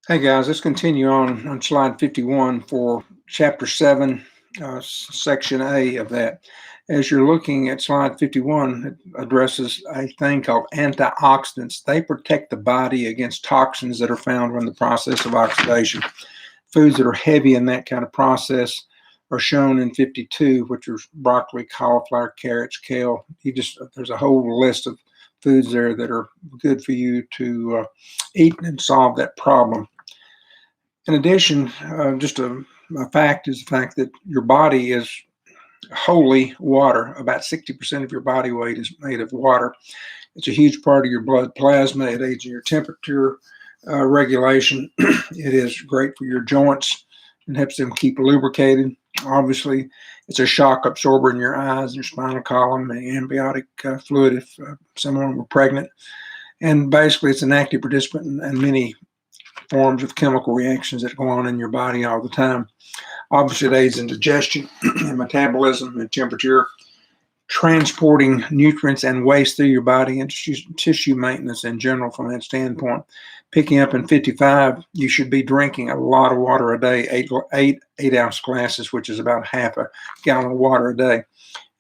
Hey guys, let's continue on slide 51 for chapter 7, section A of that. As you're looking at slide 51, it addresses a thing called antioxidants. They protect the body against toxins that are found in the process of oxidation. Foods that are heavy in that kind of process are shown in 52, which are broccoli, cauliflower, carrots, kale. There's a whole list of foods there that are good for you to eat and solve that problem. In addition, just a fact is the fact that your body is wholly water. About 60% of your body weight is made of water. It's a huge part of your blood plasma. It aids in your temperature regulation. It is great for your joints and helps them keep lubricated. Obviously, it's a shock absorber in your eyes and your spinal column, and amniotic fluid if someone were pregnant. And basically, it's an active participant in many forms of chemical reactions that go on in your body all the time. Obviously, it aids in digestion and metabolism and temperature, transporting nutrients and waste through your body, and tissue maintenance in general from that standpoint. Picking up in 55, you should be drinking a lot of water a day, eight-ounce glasses, which is about half a gallon of water a day.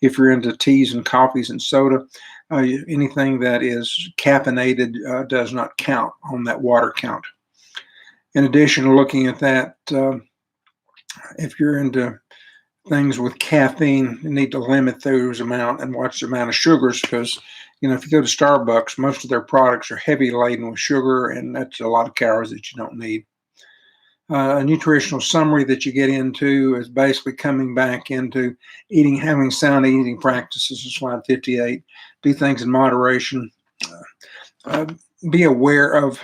If you're into teas and coffees and soda, anything that is caffeinated does not count on that water count. In addition, looking at that, if you're into things with caffeine, you need to limit those amount and watch the amount of sugars because, if you go to Starbucks, most of their products are heavy laden with sugar, and that's a lot of calories that you don't need. A nutritional summary that you get into is basically coming back into having sound eating practices, slide 58. Do things in moderation. Be aware of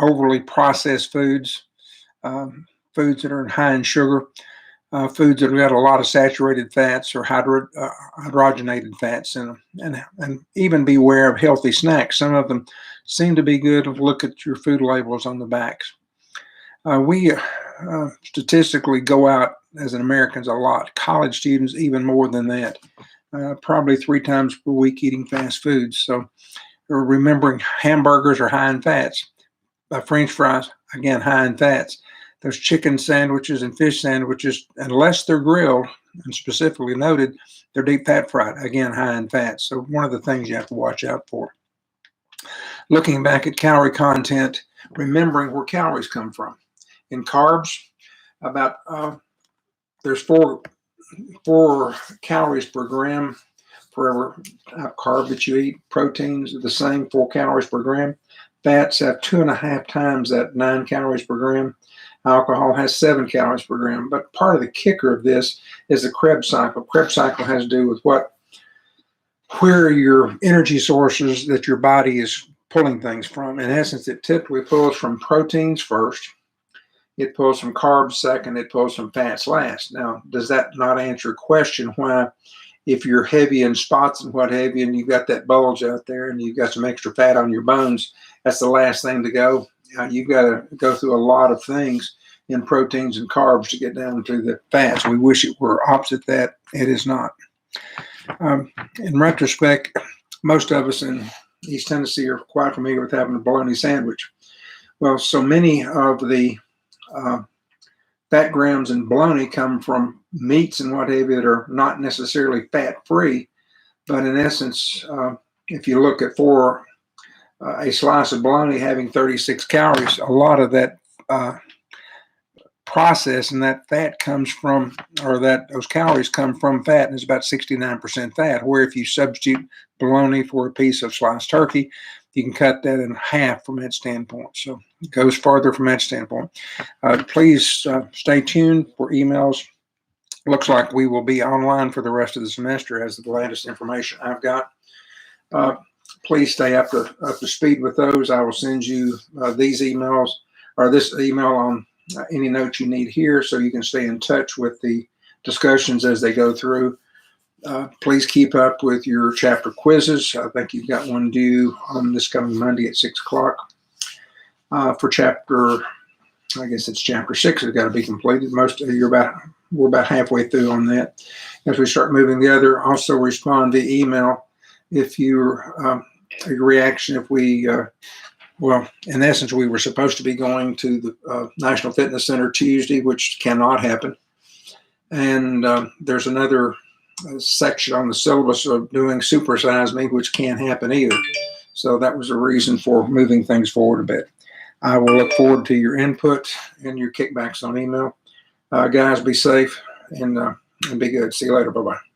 overly processed foods, foods that are high in sugar, foods that have got a lot of saturated fats or hydrogenated fats in them, and even be aware of healthy snacks. Some of them seem to be good. Look at your food labels on the backs. We statistically go out as an Americans a lot. College students even more than that, probably 3 times per week eating fast foods. So remembering hamburgers are high in fats. French fries, again, high in fats. Those chicken sandwiches and fish sandwiches, unless they're grilled, and specifically noted, they're deep fat fried, again, high in fats. So one of the things you have to watch out for. Looking back at calorie content, remembering where calories come from. In carbs, there's four calories per gram for every carb that you eat. Proteins are the same, 4 calories per gram. Fats have 2.5 times that, 9 calories per gram. Alcohol has 7 calories per gram. But part of the kicker of this is the Krebs cycle. Krebs cycle has to do with where are your energy sources that your body is pulling things from. In essence, it typically pulls from proteins first. It pulls from carbs second. It pulls from fats last. Now, does that not answer a question why, if you're heavy in spots and what have you, and you've got that bulge out there and you've got some extra fat on your bones, that's the last thing to go? You've got to go through a lot of things in proteins and carbs to get down to the fats. We wish it were opposite that. It is not. In retrospect, most of us in East Tennessee are quite familiar with having a bologna sandwich. Well, so many of the fat grams in bologna come from meats and what have you that are not necessarily fat-free, but in essence, if you look at a slice of bologna having 36 calories, a lot of that process and that fat comes from, those calories come from fat, and it's about 69% fat, where if you substitute bologna for a piece of sliced turkey, you can cut that in half from that standpoint. So it goes farther from that standpoint. Please stay tuned for emails. Looks like we will be online for the rest of the semester as the latest information I've got. Please stay up to speed with those. I will send you these emails or this email on any notes you need here so you can stay in touch with the discussions as they go through. Please keep up with your chapter quizzes. I think you've got one due on this coming Monday at 6 o'clock. For chapter 6 has got to be completed. We're about halfway through on that. As we start moving the other, also respond via email if your reaction, if we Well, in essence, we were supposed to be going to the National Fitness Center Tuesday, which cannot happen. And there's another section on the syllabus of doing Supersize Me, which can't happen either. So that was a reason for moving things forward a bit. I will look forward to your input and your kickbacks on email. Guys, be safe and be good. See you later. Bye-bye.